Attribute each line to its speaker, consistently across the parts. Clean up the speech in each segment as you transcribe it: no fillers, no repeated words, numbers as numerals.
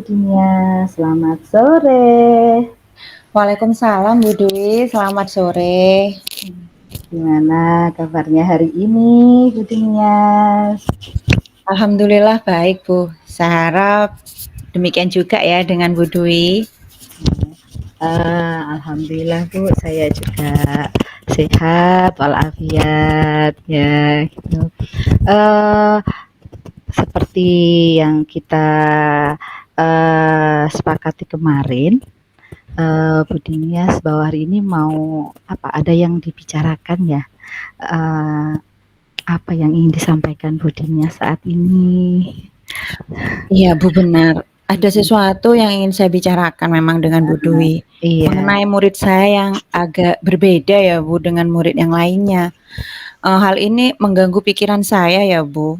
Speaker 1: Dinia, selamat sore.
Speaker 2: Waalaikumsalam Bu Dwi, selamat sore.
Speaker 1: Gimana kabarnya hari ini, Bu Dinia?
Speaker 2: Alhamdulillah baik Bu. Saya harap demikian juga ya dengan Bu Dwi.
Speaker 1: Alhamdulillah Bu, saya juga sehat walafiat ya gitu. Seperti yang kita sepakati kemarin, Bu Dinias bahwa hari ini mau apa? Ada yang dibicarakan ya? Apa yang ingin disampaikan Bu Dinias saat ini?
Speaker 2: Iya Bu benar. Ada sesuatu yang ingin saya bicarakan memang dengan Bu Dwi.
Speaker 1: Iya.
Speaker 2: Mengenai murid saya yang agak berbeda ya Bu dengan murid yang lainnya. Hal ini mengganggu pikiran saya ya Bu.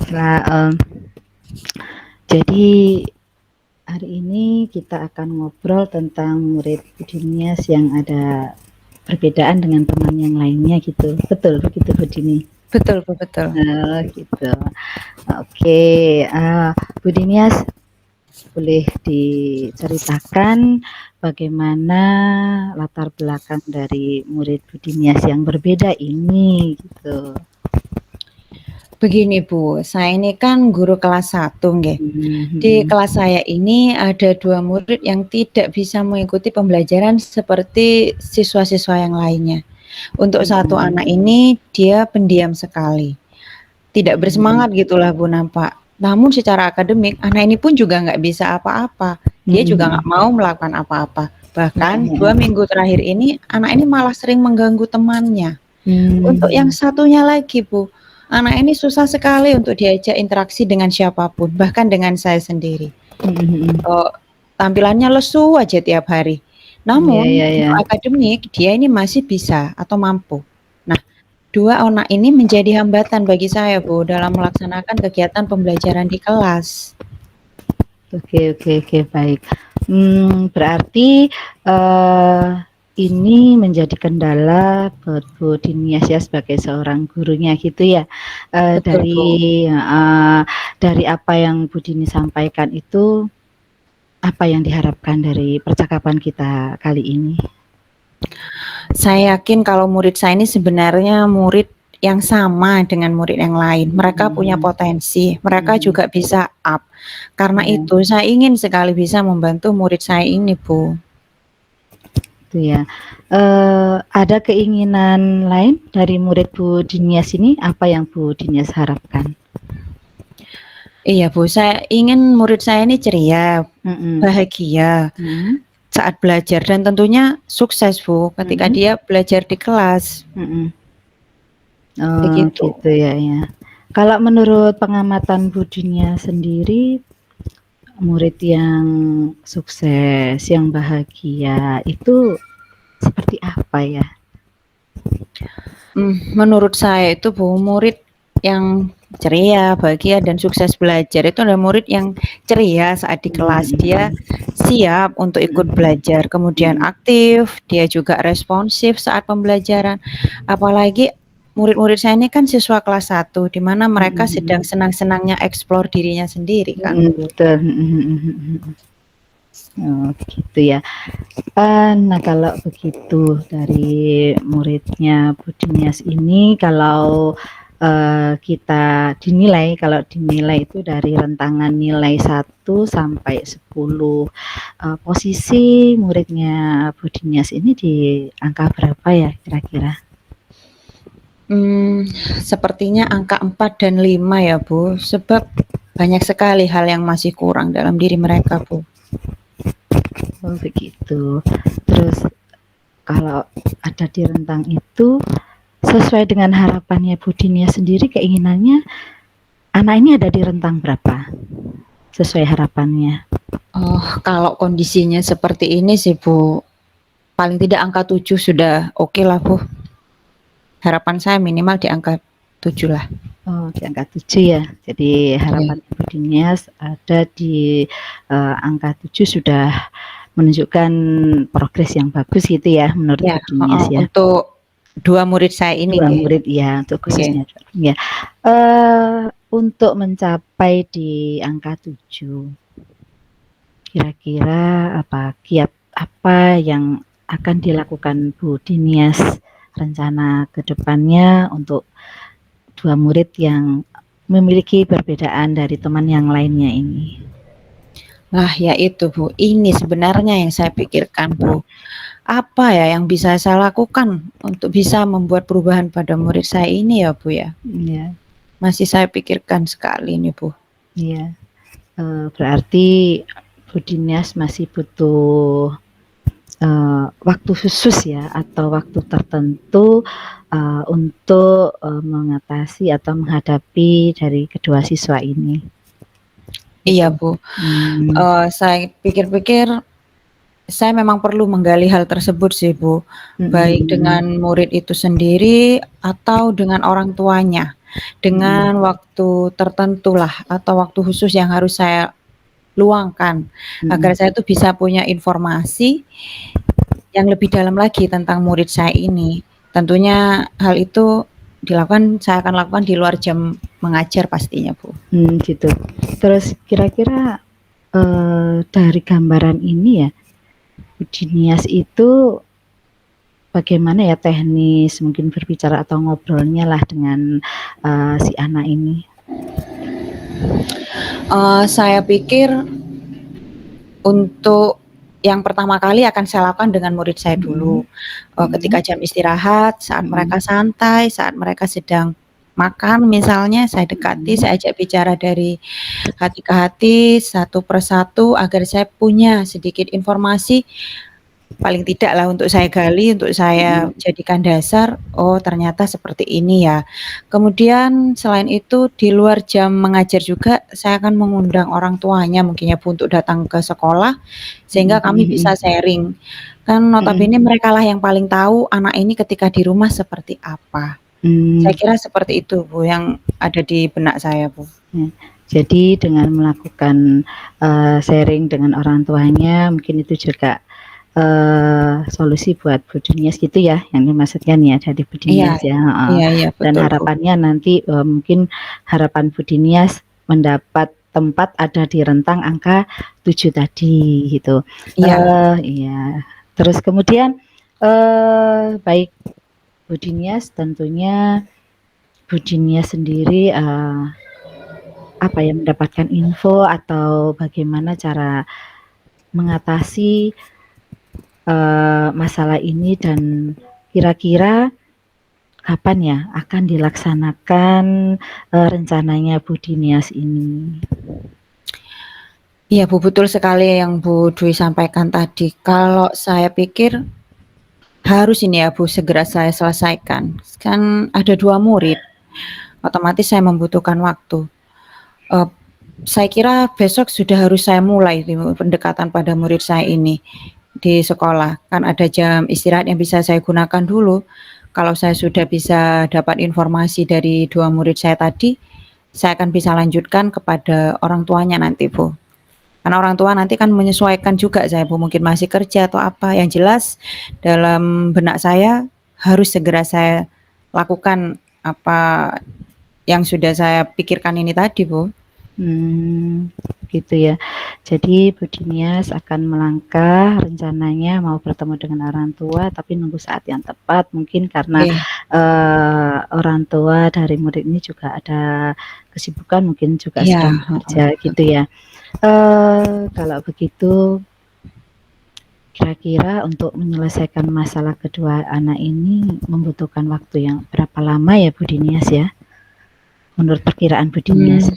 Speaker 1: Baiklah, jadi hari ini kita akan ngobrol tentang murid Bu Dinias yang ada perbedaan dengan teman yang lainnya gitu. Betul begitu Bu Dini?
Speaker 2: Betul Bu, betul.
Speaker 1: Gitu. Oke, Bu Dinias boleh diceritakan bagaimana latar belakang dari murid Bu Dinias yang berbeda ini gitu.
Speaker 2: Begini Bu, saya ini kan guru kelas 1 nggih. Di kelas saya ini ada 2 murid yang tidak bisa mengikuti pembelajaran seperti siswa-siswa yang lainnya. Untuk satu anak ini dia pendiam sekali, tidak bersemangat gitulah Bu nampak. Namun secara akademik anak ini pun juga nggak bisa apa-apa, dia juga nggak mau melakukan apa-apa. Bahkan 2 minggu terakhir ini anak ini malah sering mengganggu temannya. Untuk yang satunya lagi Bu, anak ini susah sekali untuk diajak interaksi dengan siapapun, bahkan dengan saya sendiri. Tampilannya lesu aja tiap hari. Namun untuk akademik dia ini masih bisa atau mampu. Nah, 2 anak ini menjadi hambatan bagi saya Bu dalam melaksanakan kegiatan pembelajaran di kelas.
Speaker 1: Oke, baik. Berarti ini menjadi kendala buat Bu Dinias ya sebagai seorang gurunya gitu ya.
Speaker 2: Betul, Bu.
Speaker 1: Dari apa yang Bu Dini sampaikan itu, apa yang diharapkan dari percakapan kita kali ini?
Speaker 2: Saya yakin kalau murid saya ini sebenarnya murid yang sama dengan murid yang lain. Mereka punya potensi, mereka juga bisa up. Karena itu saya ingin sekali bisa membantu murid saya ini, Bu.
Speaker 1: Itu ya. Ada keinginan lain dari murid Bu Dinias ini, apa yang Bu Dinias harapkan?
Speaker 2: Iya Bu, saya ingin murid saya ini ceria, bahagia saat belajar dan tentunya sukses Bu ketika dia belajar di kelas.
Speaker 1: Begitu. Gitu ya. Kalau menurut pengamatan Bu Dinias sendiri, murid yang sukses, yang bahagia itu seperti apa ya?
Speaker 2: Menurut saya itu Bu, murid yang ceria, bahagia dan sukses belajar itu adalah murid yang ceria saat di kelas. Dia siap untuk ikut belajar, kemudian aktif, dia juga responsif saat pembelajaran. Apalagi murid-murid saya ini kan siswa kelas 1 di mana mereka sedang senang-senangnya eksplor dirinya sendiri kan.
Speaker 1: Betul. Oh, gitu ya. Nah kalau begitu dari muridnya Bu Dinias ini, kalau kita dinilai, kalau dinilai itu dari rentangan nilai 1 sampai 10, posisi muridnya Bu Dinias ini di angka berapa ya kira-kira?
Speaker 2: Sepertinya angka 4 dan 5 ya Bu, sebab banyak sekali hal yang masih kurang dalam diri mereka Bu.
Speaker 1: Oh begitu. Terus kalau ada di rentang itu, sesuai dengan harapannya Bu Dinias sendiri, keinginannya anak ini ada di rentang berapa? Sesuai harapannya.
Speaker 2: Kalau kondisinya seperti ini sih Bu, paling tidak angka 7 sudah oke lah Bu. Harapan saya minimal di angka 7 lah.
Speaker 1: Oh, di angka 7 ya. Jadi harapan Bu Dinias ada di angka 7 sudah menunjukkan progres yang bagus gitu ya menurut Bu Dinias ya.
Speaker 2: Untuk 2 murid saya ini.
Speaker 1: 2 murid ya, untuk khususnya. Ya. untuk mencapai di angka 7, kira-kira kiat apa yang akan dilakukan Bu Dinias rencana ke depannya untuk 2 murid yang memiliki perbedaan dari teman yang lainnya ini?
Speaker 2: Nah, ya itu Bu, ini sebenarnya yang saya pikirkan Bu. Apa ya yang bisa saya lakukan untuk bisa membuat perubahan pada murid saya ini ya Bu ya?
Speaker 1: Iya.
Speaker 2: Masih saya pikirkan sekali nih Bu.
Speaker 1: Iya, berarti Bu Dinias masih butuh waktu khusus ya atau waktu tertentu untuk mengatasi atau menghadapi dari kedua siswa ini.
Speaker 2: Iya Bu, saya pikir-pikir saya memang perlu menggali hal tersebut sih Bu, baik dengan murid itu sendiri atau dengan orang tuanya, dengan waktu tertentu lah atau waktu khusus yang harus saya luangkan, agar saya tuh bisa punya informasi yang lebih dalam lagi tentang murid saya ini. Tentunya hal itu saya akan lakukan di luar jam mengajar pastinya Bu.
Speaker 1: Gitu. Terus kira-kira dari gambaran ini ya, Bu Dinias itu bagaimana ya teknis mungkin berbicara atau ngobrolnya lah dengan si anak ini?
Speaker 2: Saya pikir untuk yang pertama kali akan saya lakukan dengan murid saya dulu. Ketika jam istirahat, saat mereka santai, saat mereka sedang makan misalnya, saya dekati, saya ajak bicara dari hati ke hati, satu persatu agar saya punya sedikit informasi, paling tidak lah untuk saya gali, untuk saya jadikan dasar, oh ternyata seperti ini ya. Kemudian selain itu di luar jam mengajar juga saya akan mengundang orang tuanya mungkin ya Bu untuk datang ke sekolah, sehingga kami bisa sharing. Kan notabene merekalah yang paling tahu anak ini ketika di rumah seperti apa. Saya kira seperti itu Bu yang ada di benak saya Bu.
Speaker 1: Jadi dengan melakukan sharing dengan orang tuanya mungkin itu juga solusi buat Bu Dinias gitu ya, yang dimaksudkan ya dari Bu Dinias ya,
Speaker 2: Iya,
Speaker 1: dan
Speaker 2: betul,
Speaker 1: harapannya nanti mungkin harapan Bu Dinias mendapat tempat ada di rentang angka 7 tadi gitu. Iya. Terus kemudian baik Bu Dinias tentunya Bu Dinias sendiri mendapatkan info atau bagaimana cara mengatasi masalah ini dan kira-kira kapan ya akan dilaksanakan rencananya Bu Dinias ini?
Speaker 2: Iya Bu, betul sekali yang Bu Dwi sampaikan tadi. Kalau saya pikir harus ini ya Bu, segera saya selesaikan. Kan ada 2 murid, otomatis saya membutuhkan waktu. Saya kira besok sudah harus saya mulai pendekatan pada murid saya ini di sekolah. Kan ada jam istirahat yang bisa saya gunakan dulu. Kalau saya sudah bisa dapat informasi dari 2 murid saya tadi, saya akan bisa lanjutkan kepada orang tuanya nanti Bu. Karena orang tua nanti kan menyesuaikan juga saya Bu, mungkin masih kerja atau apa. Yang jelas dalam benak saya harus segera saya lakukan apa yang sudah saya pikirkan ini tadi Bu.
Speaker 1: Gitu ya. Jadi Bu Dinias akan melangkah rencananya mau bertemu dengan orang tua tapi nunggu saat yang tepat mungkin karena orang tua dari murid ini juga ada kesibukan mungkin juga sedang bekerja gitu ya. Kalau begitu kira-kira untuk menyelesaikan masalah kedua anak ini membutuhkan waktu yang berapa lama ya Bu Dinias ya? Menurut perkiraan Bu Dinias?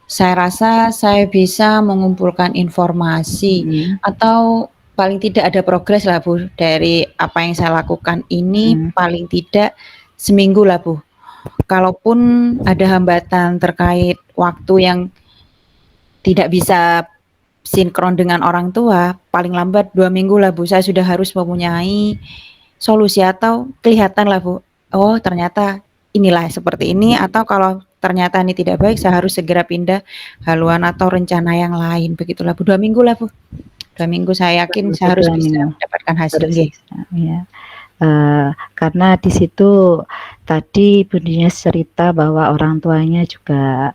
Speaker 2: Saya rasa saya bisa mengumpulkan informasi atau paling tidak ada progres lah Bu dari apa yang saya lakukan ini paling tidak seminggu lah Bu. Kalaupun ada hambatan terkait waktu yang tidak bisa sinkron dengan orang tua, paling lambat 2 minggu lah Bu, saya sudah harus mempunyai solusi atau kelihatan lah Bu, oh ternyata inilah seperti ini, atau kalau ternyata ini tidak baik, saya harus segera pindah haluan atau rencana yang lain, begitulah Bu. 2 minggu lah Bu. 2 minggu saya yakin saya harus bisa mendapatkan hasil.
Speaker 1: Ya. Karena di situ tadi Bundinya cerita bahwa orang tuanya juga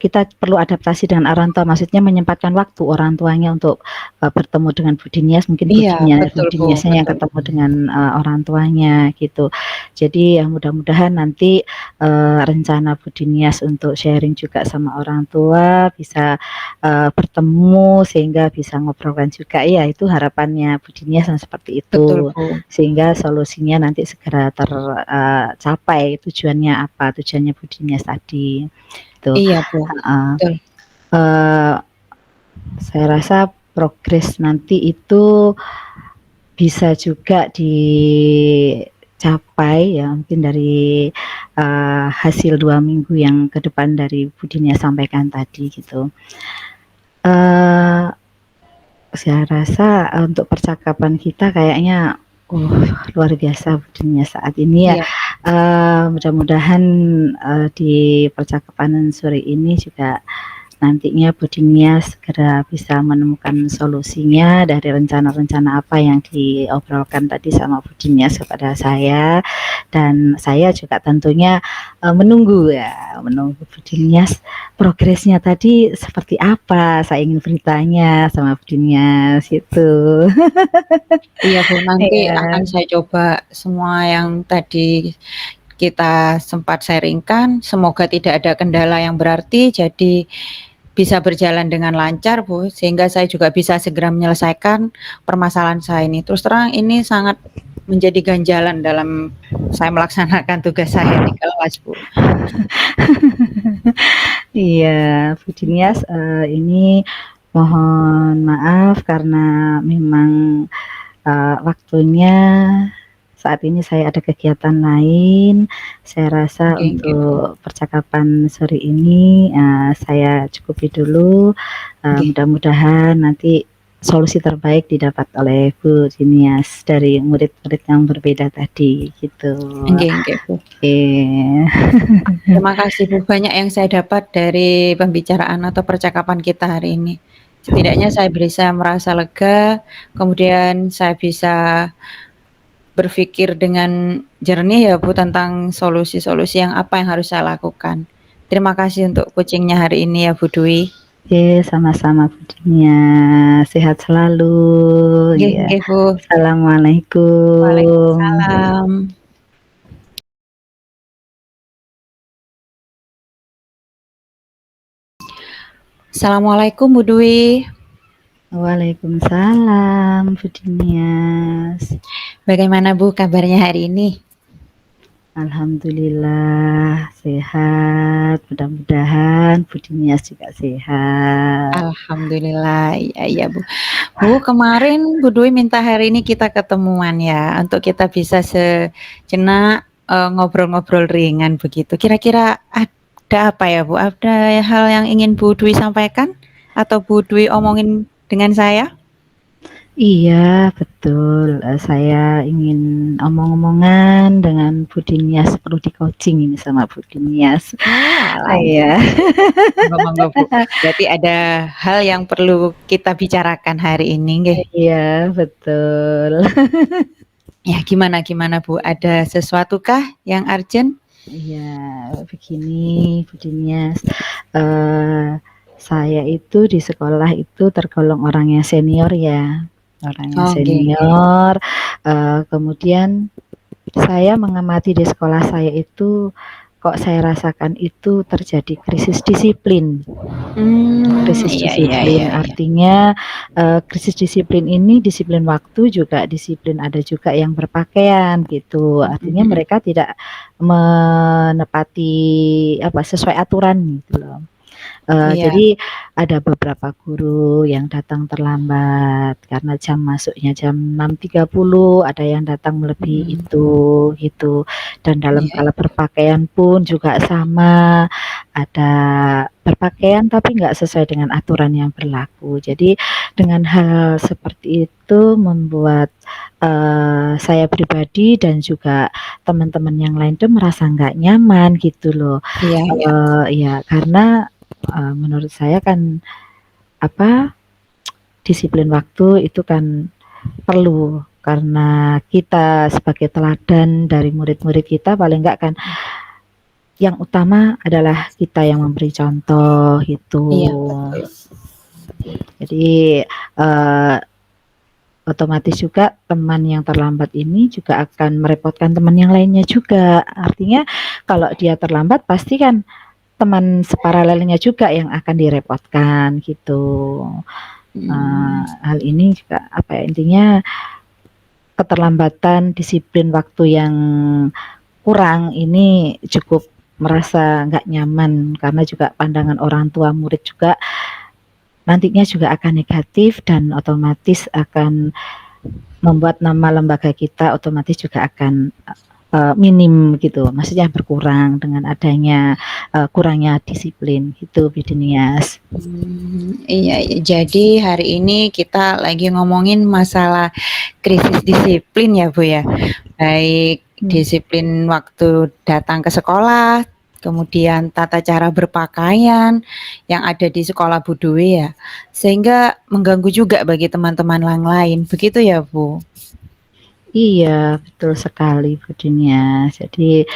Speaker 1: kita perlu adaptasi dengan orang tua, maksudnya menyempatkan waktu orang tuanya untuk bertemu dengan Budinias, mungkin
Speaker 2: Iya, betul Bu,
Speaker 1: Budiniasnya yang
Speaker 2: betul.
Speaker 1: ketemu dengan orang tuanya gitu. Jadi ya mudah-mudahan nanti rencana Budinias untuk sharing juga sama orang tua bisa bertemu sehingga bisa ngobrolkan juga. Ya itu harapannya Budinias seperti
Speaker 2: Betul
Speaker 1: itu,
Speaker 2: Bu.
Speaker 1: sehingga solusinya nanti segera tercapai tujuannya apa, tujuannya Budinias tadi. Gitu.
Speaker 2: Iya Bu, betul.
Speaker 1: Saya rasa progres nanti itu bisa juga dicapai ya mungkin dari hasil 2 minggu yang ke depan dari Budinya sampaikan tadi gitu. Saya rasa untuk percakapan kita kayaknya luar biasa Budinya saat ini ya.
Speaker 2: Iya.
Speaker 1: Mudah-mudahan di percakapan sore ini juga nantinya Budinya segera bisa menemukan solusinya dari rencana-rencana apa yang diobrolkan tadi sama Budinya kepada saya, dan saya juga tentunya menunggu Budinya progresnya tadi seperti apa. Saya ingin beritanya sama Budinya itu.
Speaker 2: Iya Bu, nanti
Speaker 1: Iya.
Speaker 2: akan saya coba semua yang tadi kita sempat sharingkan, semoga tidak ada kendala yang berarti, jadi bisa berjalan dengan lancar Bu, sehingga saya juga bisa segera menyelesaikan permasalahan saya ini. Terus terang ini sangat menjadi ganjalan dalam saya melaksanakan tugas saya di kelas Bu.
Speaker 1: Iya, Budinias ini mohon maaf karena memang waktunya saat ini saya ada kegiatan lain. Saya rasa untuk percakapan sore ini saya cukupi dulu. Mudah-mudahan nanti solusi terbaik didapat oleh Bu Dinias dari murid-murid yang berbeda tadi gitu.
Speaker 2: Bu. Terima kasih Bu, banyak yang saya dapat dari pembicaraan atau percakapan kita hari ini. Setidaknya saya bisa merasa lega, kemudian saya bisa berpikir dengan jernih ya Bu tentang solusi-solusi yang apa yang harus saya lakukan. Terima kasih untuk coachingnya hari ini ya Bu Dwi.
Speaker 1: Sama-sama Bu Dinia, sehat selalu. Ya.
Speaker 2: Bu.
Speaker 1: Assalamualaikum.
Speaker 2: Waalaikumsalam. Assalamualaikum Bu Dwi.
Speaker 1: Waalaikumsalam Bu Dinias.
Speaker 2: Bagaimana Bu kabarnya hari ini?
Speaker 1: Alhamdulillah sehat, mudah-mudahan Bu Dinias juga sehat.
Speaker 2: Alhamdulillah, iya Bu. Bu, kemarin Bu Dwi minta hari ini kita ketemuan ya, untuk kita bisa sejenak ngobrol-ngobrol ringan begitu. Kira-kira ada apa ya Bu? Ada hal yang ingin Bu Dwi sampaikan atau Bu Dwi omongin dengan saya?
Speaker 1: Iya, betul. Saya ingin omong-omongan dengan Bu Dinias, perlu di-coaching ini sama Bu Dinias. Iya.
Speaker 2: Monggo Bu. Berarti ada hal yang perlu kita bicarakan hari ini, nggih?
Speaker 1: Iya, betul.
Speaker 2: Ya, gimana Bu? Ada sesuatukah yang urgent?
Speaker 1: Iya, begini Bu Dinias. Saya itu di sekolah itu tergolong orang yang senior ya. Orang yang senior, kemudian saya mengamati di sekolah saya itu, kok saya rasakan itu terjadi krisis disiplin. Krisis disiplin artinya krisis disiplin ini disiplin waktu juga disiplin ada juga yang berpakaian gitu. Artinya mereka tidak menepati sesuai aturan gitu loh. Jadi ada beberapa guru yang datang terlambat karena jam masuknya jam 6.30, ada yang datang melebihi itu gitu. Dan dalam kala berpakaian pun juga sama, ada berpakaian tapi nggak sesuai dengan aturan yang berlaku. Jadi dengan hal seperti itu membuat saya pribadi dan juga teman-teman yang lain tuh merasa nggak nyaman gitu loh. Ya karena menurut saya kan disiplin waktu itu kan perlu karena kita sebagai teladan dari murid-murid kita, paling enggak kan yang utama adalah kita yang memberi contoh gitu.
Speaker 2: Iya, betul.
Speaker 1: Jadi otomatis juga teman yang terlambat ini juga akan merepotkan teman yang lainnya juga. Artinya kalau dia terlambat pasti kan teman separalelnya juga yang akan direpotkan gitu. Hal ini juga apa ya, intinya keterlambatan disiplin waktu yang kurang ini cukup merasa nggak nyaman, karena juga pandangan orang tua murid juga nantinya juga akan negatif dan otomatis akan membuat nama lembaga kita otomatis juga akan minim gitu, maksudnya berkurang dengan adanya kurangnya disiplin gitu, Bidenias.
Speaker 2: Iya, jadi hari ini kita lagi ngomongin masalah krisis disiplin ya Bu ya, baik disiplin waktu datang ke sekolah, kemudian tata cara berpakaian yang ada di sekolah Bu Dwi ya, sehingga mengganggu juga bagi teman-teman yang lain, begitu ya Bu?
Speaker 1: Iya, betul sekali Bu Dinia. Jadi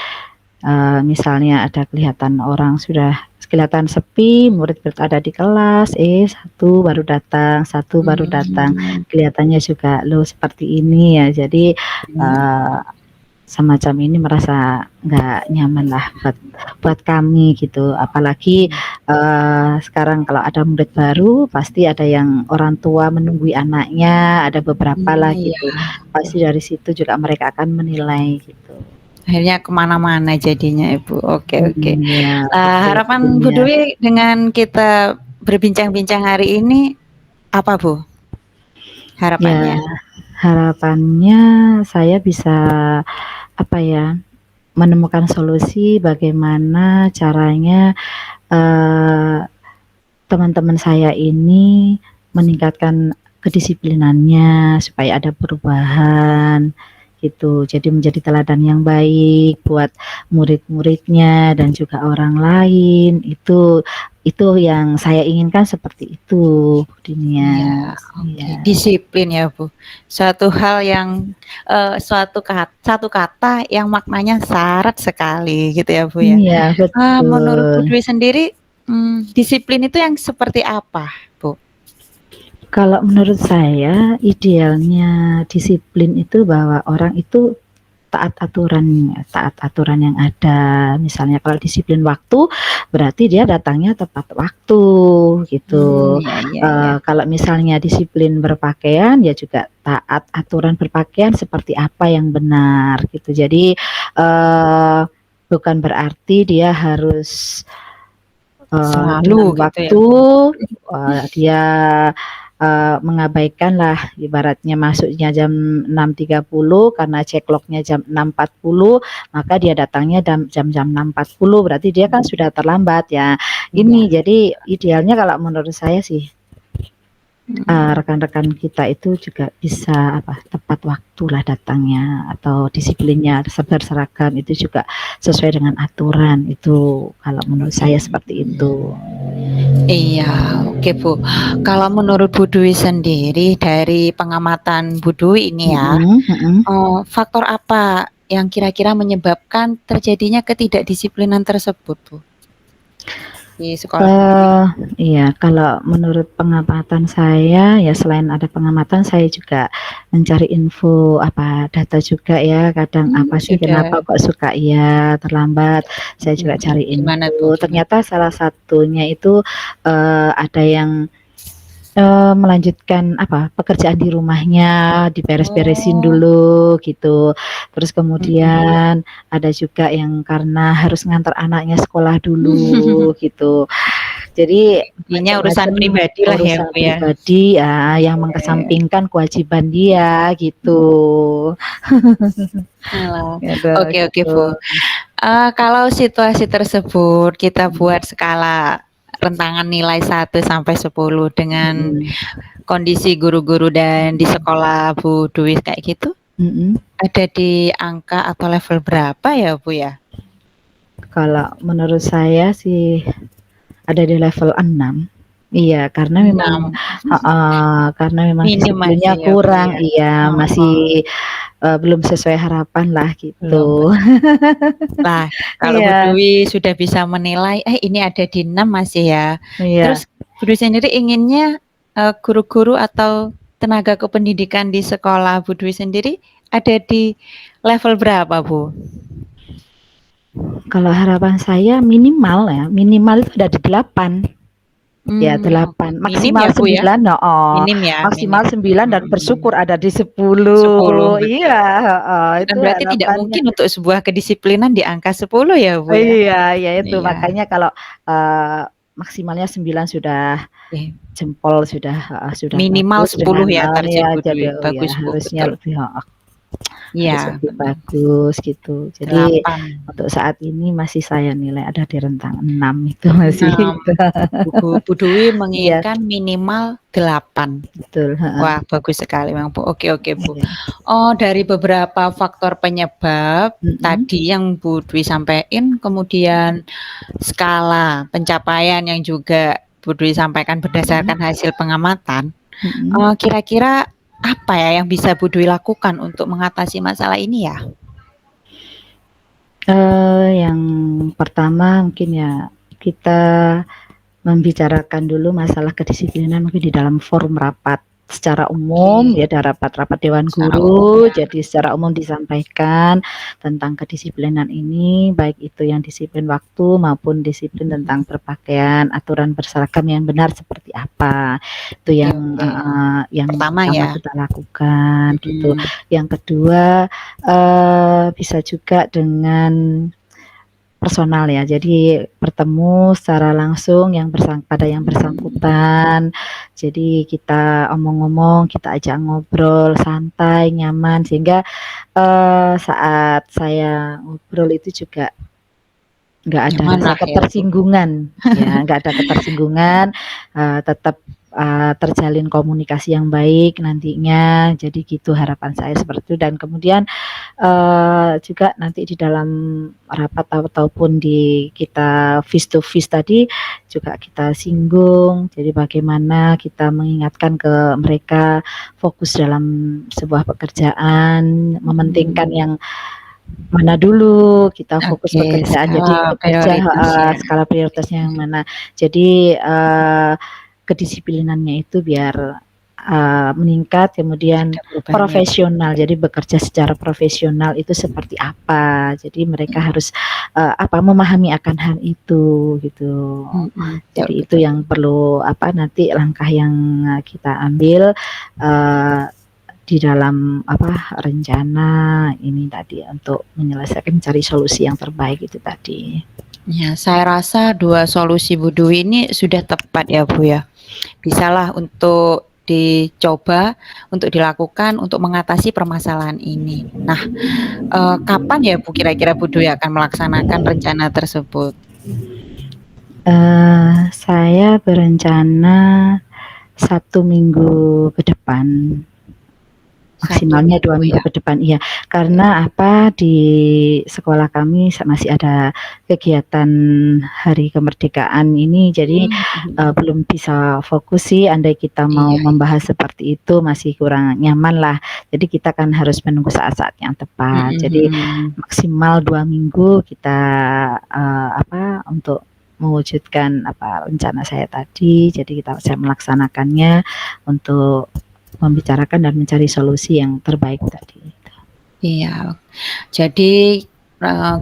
Speaker 1: misalnya ada kelihatan orang sudah kelihatan sepi, murid ada di kelas, satu baru datang, kelihatannya juga loh seperti ini ya. Jadi semacam ini merasa nggak nyaman lah buat kami gitu. Apalagi sekarang kalau ada murid baru pasti ada yang orang tua menunggui anaknya, ada beberapa lah gitu. Pasti dari situ juga mereka akan menilai gitu.
Speaker 2: Akhirnya kemana-mana jadinya Ibu. Oke.
Speaker 1: Ya,
Speaker 2: harapan Bu Dwi dengan kita berbincang-bincang hari ini apa Bu? Harapannya?
Speaker 1: Ya, harapannya saya bisa apa ya, menemukan solusi bagaimana caranya teman-teman saya ini meningkatkan kedisiplinannya supaya ada perubahan gitu. Jadi menjadi teladan yang baik buat murid-muridnya dan juga orang lain. Itu yang saya inginkan seperti itu, Dinia.
Speaker 2: Ya, disiplin ya Bu. Suatu hal yang satu kata yang maknanya syarat sekali gitu ya Bu ya.
Speaker 1: Iya, betul.
Speaker 2: Menurut Bu Dwi sendiri disiplin itu yang seperti apa Bu?
Speaker 1: Kalau menurut saya idealnya disiplin itu bahwa orang itu taat aturan yang ada. Misalnya kalau disiplin waktu berarti dia datangnya tepat waktu gitu. Kalau misalnya disiplin berpakaian ya juga taat aturan berpakaian seperti apa yang benar gitu. Jadi bukan berarti dia harus
Speaker 2: selalu
Speaker 1: waktu dia mengabaikan lah, ibaratnya masuknya jam 6.30 karena ceklocknya jam 6.40, maka dia datangnya jam 6.40, berarti dia kan sudah terlambat ya. Ini jadi idealnya kalau menurut saya sih rekan-rekan kita itu juga bisa tepat waktu lah datangnya, atau disiplinnya berseragam itu juga sesuai dengan aturan, itu kalau menurut saya seperti itu.
Speaker 2: Iya, oke Bu. Kalau menurut Bu Dwi sendiri dari pengamatan Bu Dwi ini ya, faktor apa yang kira-kira menyebabkan terjadinya ketidakdisiplinan tersebut Bu? Di sekolah.
Speaker 1: Iya, kalau menurut pengamatan saya ya, selain ada pengamatan saya juga mencari info data juga ya, kadang apa sih kenapa kok suka terlambat, saya juga cari info. Ternyata salah satunya itu ada yang melanjutkan pekerjaan di rumahnya diberes-beresin dulu gitu. Terus kemudian ada juga yang karena harus ngantar anaknya sekolah dulu gitu. Jadi
Speaker 2: intinya urusan pribadi lah ya Bu ya.
Speaker 1: Pribadi ya, yang mengesampingkan kewajiban dia gitu.
Speaker 2: Oke Bu. Kalau situasi tersebut kita buat skala rentangan nilai 1 sampai 10 dengan kondisi guru-guru dan di sekolah Bu Dwi kayak gitu, ada di angka atau level berapa ya Bu ya?
Speaker 1: Kalau menurut saya sih ada di level 6. Iya, karena memang karena memang
Speaker 2: Minim
Speaker 1: disiplinnya
Speaker 2: masih ya, Bu,
Speaker 1: kurang,
Speaker 2: ya?
Speaker 1: iya,
Speaker 2: Heeh,
Speaker 1: masih, belum sesuai harapan lah
Speaker 2: belum
Speaker 1: gitu.
Speaker 2: benar. Lah, kalau Bu
Speaker 1: Iya
Speaker 2: Dwi sudah bisa menilai, ini ada di 6 masih ya.
Speaker 1: iya.
Speaker 2: Terus Bu Dwi sendiri inginnya, guru-guru atau tenaga kependidikan di sekolah Bu Dwi sendiri ada di level berapa, Bu?
Speaker 1: Kalau harapan saya minimal itu ada di 8. Ya
Speaker 2: Oke.
Speaker 1: 8,
Speaker 2: Minim
Speaker 1: maksimal
Speaker 2: ya, Bu, ya?
Speaker 1: 9 heeh,
Speaker 2: Minim ya,
Speaker 1: maksimal
Speaker 2: minim.
Speaker 1: 9 dan
Speaker 2: Mhm.
Speaker 1: bersyukur ada di
Speaker 2: 10,
Speaker 1: 10. Iya,
Speaker 2: betul.
Speaker 1: heeh,
Speaker 2: Dan
Speaker 1: itu
Speaker 2: berarti tidak
Speaker 1: harapannya.
Speaker 2: mungkin untuk sebuah kedisiplinan di angka 10 ya, Bu, ya?
Speaker 1: Iya, ya itu
Speaker 2: Iya,
Speaker 1: makanya kalau, maksimalnya 9 sudah
Speaker 2: oke.
Speaker 1: jempol, sudah
Speaker 2: Minimal
Speaker 1: bagus
Speaker 2: 10
Speaker 1: dengan,
Speaker 2: ya
Speaker 1: ya
Speaker 2: target Bu
Speaker 1: jadi
Speaker 2: Dwi.
Speaker 1: ya
Speaker 2: Bagus, Bu,
Speaker 1: harusnya
Speaker 2: betul.
Speaker 1: lebih heeh, harus
Speaker 2: Iya,
Speaker 1: lebih
Speaker 2: benar.
Speaker 1: bagus gitu. Jadi
Speaker 2: 8.
Speaker 1: untuk saat ini masih saya nilai ada di rentang 6 itu masih
Speaker 2: 6.
Speaker 1: itu.
Speaker 2: Bu Dwi
Speaker 1: Iya,
Speaker 2: menginginkan minimal 8.
Speaker 1: betul, heeh,
Speaker 2: Wah, bagus sekali memang, Bu. Oke, oke, Bu.
Speaker 1: iya,
Speaker 2: Oh, dari beberapa faktor penyebab
Speaker 1: mhm,
Speaker 2: tadi yang Bu Dwi sampaikan, kemudian skala pencapaian yang juga Bu Dwi sampaikan
Speaker 1: mhm,
Speaker 2: berdasarkan hasil pengamatan,
Speaker 1: mhm.
Speaker 2: kira-kira apa ya yang bisa Bu Dwi lakukan untuk mengatasi masalah ini ya?
Speaker 1: Yang pertama mungkin ya, kita membicarakan dulu masalah kedisiplinan mungkin di dalam forum rapat secara umum,
Speaker 2: Oke,
Speaker 1: ya ada rapat-rapat dewan
Speaker 2: secara umum
Speaker 1: guru,
Speaker 2: ya.
Speaker 1: jadi secara umum disampaikan tentang kedisiplinan ini, baik itu yang disiplin waktu maupun disiplin tentang berpakaian, aturan berseragam yang benar seperti apa. Itu
Speaker 2: Oke, oke.
Speaker 1: yang
Speaker 2: Pertama
Speaker 1: pertama
Speaker 2: ya.
Speaker 1: kita lakukan gitu.
Speaker 2: Mhm.
Speaker 1: Yang kedua, bisa juga dengan personal ya, jadi bertemu secara langsung pada yang bersangkutan. Jadi kita omong-omong, kita ajak ngobrol santai, nyaman sehingga, saat saya ngobrol itu juga nggak ada
Speaker 2: Nyaman
Speaker 1: rasa
Speaker 2: lah ya, Bu.
Speaker 1: ketersinggungan, ya nggak ada ketersinggungan, tetap, terjalin komunikasi yang baik nantinya. Jadi gitu harapan saya seperti itu dan kemudian, juga nanti di dalam rapat ataupun di kita face to face tadi juga kita singgung, jadi bagaimana kita mengingatkan ke mereka fokus dalam sebuah pekerjaan, mementingkan
Speaker 2: Mhm.
Speaker 1: yang mana dulu, kita fokus
Speaker 2: Oke,
Speaker 1: pekerjaan, jadi
Speaker 2: skala
Speaker 1: bekerja
Speaker 2: prioritas
Speaker 1: heeh,
Speaker 2: ya.
Speaker 1: skala prioritasnya yang mana. Jadi, kedisiplinannya itu biar, meningkat, kemudian
Speaker 2: Ada perubahannya, Bu.
Speaker 1: profesional, jadi bekerja secara profesional itu seperti apa. Jadi mereka harus, memahami akan hal itu, gitu.
Speaker 2: Betul,
Speaker 1: Jadi itu
Speaker 2: betul.
Speaker 1: yang perlu nanti langkah yang, kita ambil, eee di dalam rencana ini tadi untuk menyelesaikan mencari solusi yang terbaik itu tadi.
Speaker 2: Ya, saya rasa 2 solusi Bu Dwi ini sudah tepat ya, Bu, ya. Bisalah untuk dicoba, untuk dilakukan, untuk mengatasi permasalahan ini. Nah, kapan ya, Bu, kira-kira Bu Dwi akan melaksanakan rencana tersebut?
Speaker 1: Saya berencana 1 minggu ke depan.
Speaker 2: 1
Speaker 1: Maksimalnya 2
Speaker 2: minggu
Speaker 1: minggu
Speaker 2: ya?
Speaker 1: ke depan, iya. Karena di sekolah kami masih ada kegiatan hari kemerdekaan ini, jadi,
Speaker 2: Mhm.
Speaker 1: belum bisa fokus sih, andai kita mau
Speaker 2: Iya, iya.
Speaker 1: membahas seperti itu masih kurang nyaman lah. Jadi kita kan harus menunggu saat-saat yang tepat.
Speaker 2: Mhm,
Speaker 1: Jadi
Speaker 2: mhm.
Speaker 1: maksimal 2 minggu kita, untuk mewujudkan rencana saya tadi, jadi saya melaksanakannya untuk membicarakan dan mencari solusi yang terbaik tadi.
Speaker 2: Iya. Jadi,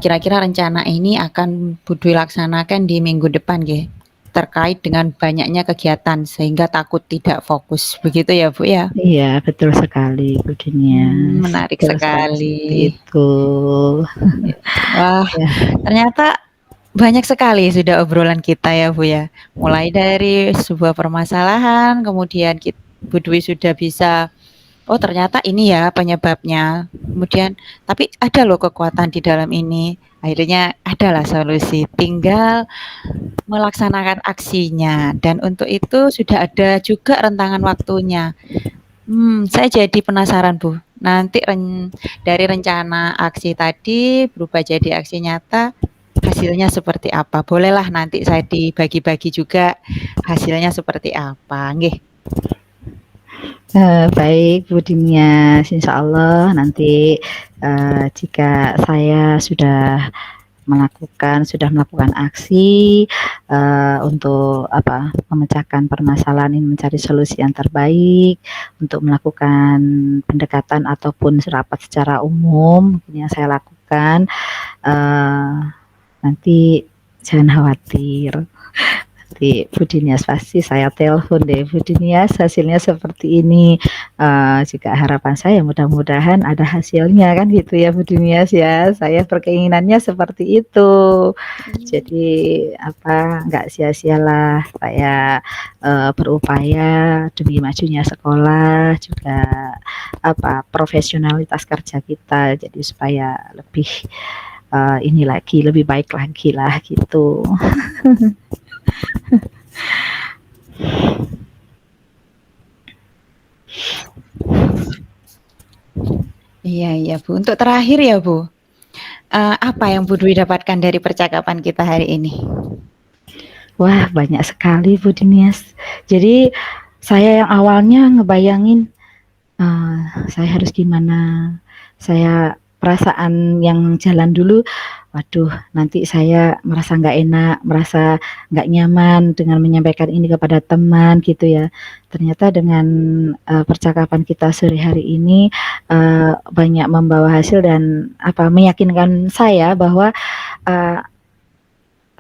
Speaker 2: kira-kira rencana ini akan Bu Dwi laksanakan di minggu depan nggih? Terkait dengan banyaknya kegiatan sehingga takut tidak fokus, begitu ya, Bu, ya?
Speaker 1: Iya, betul sekali, Budinya.
Speaker 2: Menarik
Speaker 1: Betul sekali seperti
Speaker 2: sekali.
Speaker 1: itu.
Speaker 2: Iya. Wah,
Speaker 1: Ya,
Speaker 2: ternyata banyak sekali sudah obrolan kita ya, Bu, ya. Mulai dari sebuah permasalahan, kemudian Bu Dwi sudah bisa, "Oh, ternyata ini ya penyebabnya." Kemudian, tapi ada loh kekuatan di dalam ini. Akhirnya adalah solusi, tinggal melaksanakan aksinya dan untuk itu sudah ada juga rentangan waktunya. Saya jadi penasaran, Bu. Nanti dari rencana aksi tadi berubah jadi aksi nyata, hasilnya seperti apa? Bolehlah nanti saya dibagi-bagi juga hasilnya seperti apa, nggih.
Speaker 1: Baik Bu Dinyas, insya Allah nanti jika saya sudah melakukan aksi untuk memecahkan permasalahan ini, mencari solusi yang terbaik untuk melakukan pendekatan ataupun rapat secara umum yang saya lakukan. Nanti jangan khawatir. Nanti Bu Dinyas pasti saya telepon deh, Bu Dinyas hasilnya seperti ini. Juga harapan saya mudah-mudahan ada hasilnya kan gitu ya Bu Dinyas ya. Saya berkeinginannya seperti itu. Jadi nggak sia-sialah saya berupaya demi majunya sekolah, juga profesionalitas kerja kita, jadi supaya lebih lebih baik lagi lah gitu.
Speaker 2: Iya Bu. Untuk terakhir ya Bu, apa yang Bu Dwi dapatkan dari percakapan kita hari ini?
Speaker 1: Wah, banyak sekali Bu Dinyas. Jadi saya yang awalnya ngebayangin saya harus gimana, perasaan yang jalan dulu, waduh nanti saya merasa nggak enak, merasa nggak nyaman dengan menyampaikan ini kepada teman gitu ya. Ternyata dengan percakapan kita sore hari ini banyak membawa hasil dan meyakinkan saya bahwa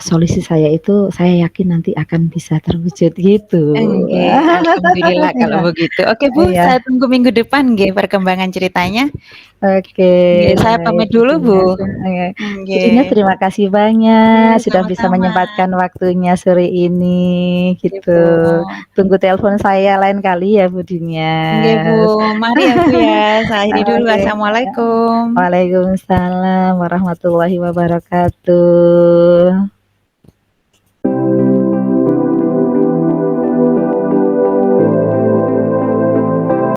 Speaker 1: solusi saya itu saya yakin nanti akan bisa terwujud gitu.
Speaker 2: Alhamdulillah kalau begitu. Oke Bu, saya tunggu minggu depan perkembangan ceritanya.
Speaker 1: Oke,
Speaker 2: saya pamit dulu Bu.
Speaker 1: Dinyas terima kasih banyak sudah bisa menyempatkan waktunya sore ini gitu. Tunggu telepon saya lain kali ya Bu Dinyas.
Speaker 2: Oke Bu, mari ya Bu ya. Saya akhiri dulu. Assalamualaikum.
Speaker 1: Waalaikumsalam warahmatullahi wabarakatuh.